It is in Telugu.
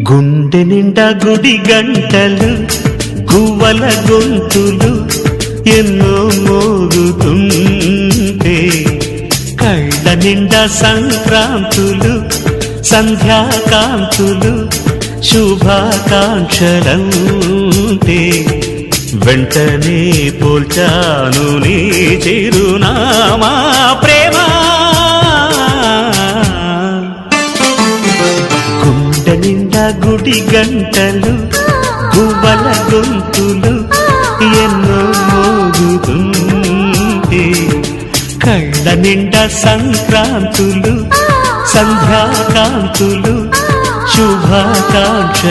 గుండె నిండా గుడి గంటలు గువ్వల గొంతులు ఎన్నో మోగుతుంటే కళ్ళ నిండా సంక్రాంతులు సంధ్యాకాంతులు శుభాకాంక్షలంటే వెంటనే పోల్చాను నీ చిరునామా ప్రేమ. గుండె నిండా గుడి గంటలు గువ్వల గొంతులు ఎన్నో మోగుతుంటే కళ్ళ నిండా సంక్రాంతులు సంధ్యాకాంతులు శుభాకాంక్షలంటే